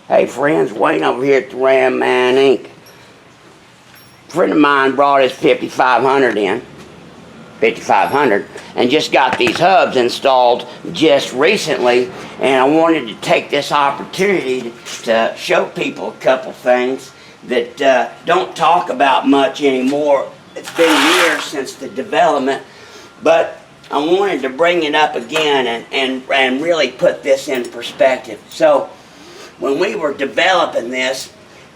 Hey friends, Wayne over here at the Ram Man Inc. A friend of mine brought his 5500 in, 5500, and just got these hubs installed just recently, and I wanted to take this opportunity to show people a couple things that don't talk about much anymore. It's been years since the development, but I wanted to bring it up again and really put this in perspective. So when we were developing this,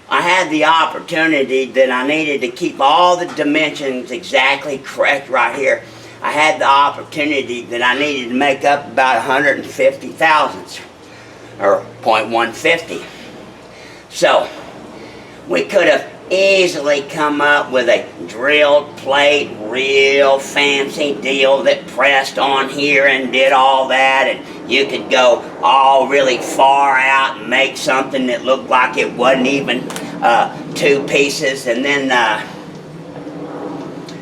I had the opportunity that I needed to keep all the dimensions exactly correct right here. I had the opportunity that I needed to make up about 150 thousandths, or 0.150. So we could have easily come up with a drilled plate, real fancy deal that pressed on here and did all that, and you could go all really far out and make something that looked like it wasn't even two pieces. And then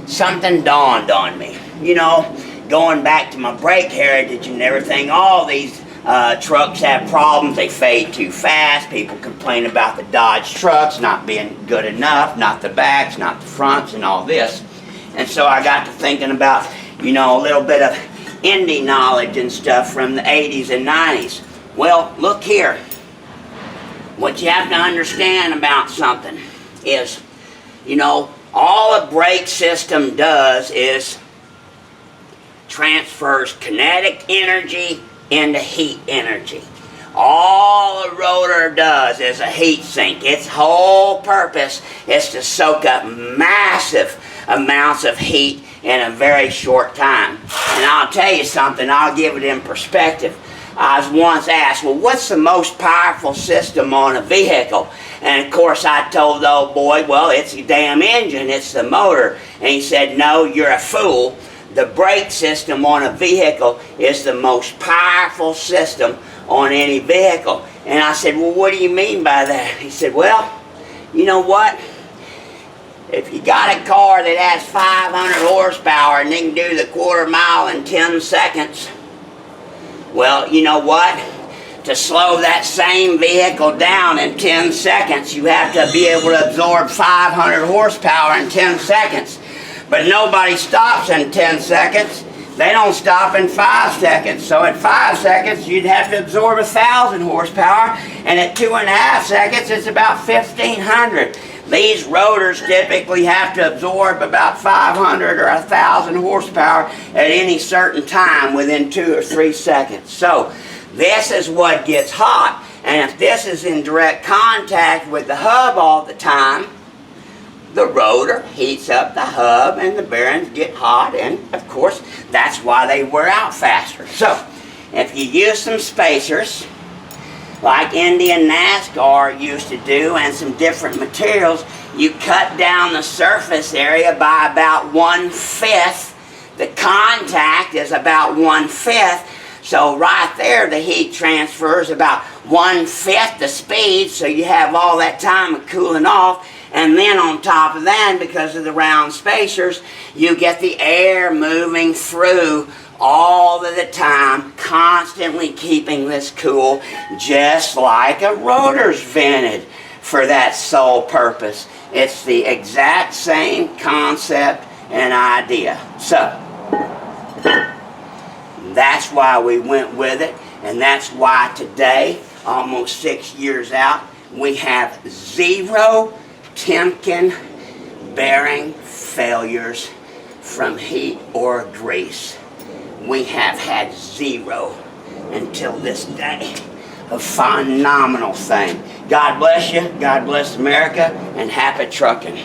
something dawned on me. You know, going back to my brake heritage and everything, all these trucks have problems. They fade too fast. People complain about the Dodge trucks not being good enough, not the backs, not the fronts, and all this. And so I got to thinking about, you know, a little bit of Indy knowledge and stuff from the 80s and 90s. Well, look here. What you have to understand about something is, you know, all a brake system does is transfers kinetic energy into heat energy. All a rotor does is a heat sink. Its whole purpose is to soak up massive amounts of heat in a very short time. And I'll tell you something, I'll give it in perspective. I was once asked, well, what's the most powerful system on a vehicle? And of course I told the old boy, well, it's the damn engine, it's the motor. And he said, no, you're a fool. The brake system on a vehicle is the most powerful system on any vehicle. And I said, well, what do you mean by that? He said, well, you know what? If you got a car that has 500 horsepower and they can do the quarter mile in 10 seconds, well, you know what? To slow that same vehicle down in 10 seconds, you have to be able to absorb 500 horsepower in 10 seconds. But nobody stops in 10 seconds. They don't stop in 5 seconds. So at 5 seconds, you'd have to absorb 1,000 horsepower. And at 2.5 seconds, it's about 1,500. These rotors typically have to absorb about 500 or 1,000 horsepower at any certain time within 2 or 3 seconds. So this is what gets hot. And if this is in direct contact with the hub all the time, the rotor heats up the hub and the bearings get hot, and of course that's why they wear out faster. So if you use some spacers like Indy and NASCAR used to do, and some different materials, you cut down the surface area by about 1/5. The contact is about 1/5. So right there the heat transfers about 1/5 the speed, so you have all that time of cooling off. And then on top of that, because of the round spacers, you get the air moving through all of the time, constantly keeping this cool, just like a rotor's vented for that sole purpose. It's the exact same concept and idea. So that's why we went with it, and that's why today, almost 6 years out, we have 0 Timken bearing failures from heat or grease. We have had 0 until this day. A phenomenal thing. God bless you, God bless America, and happy trucking.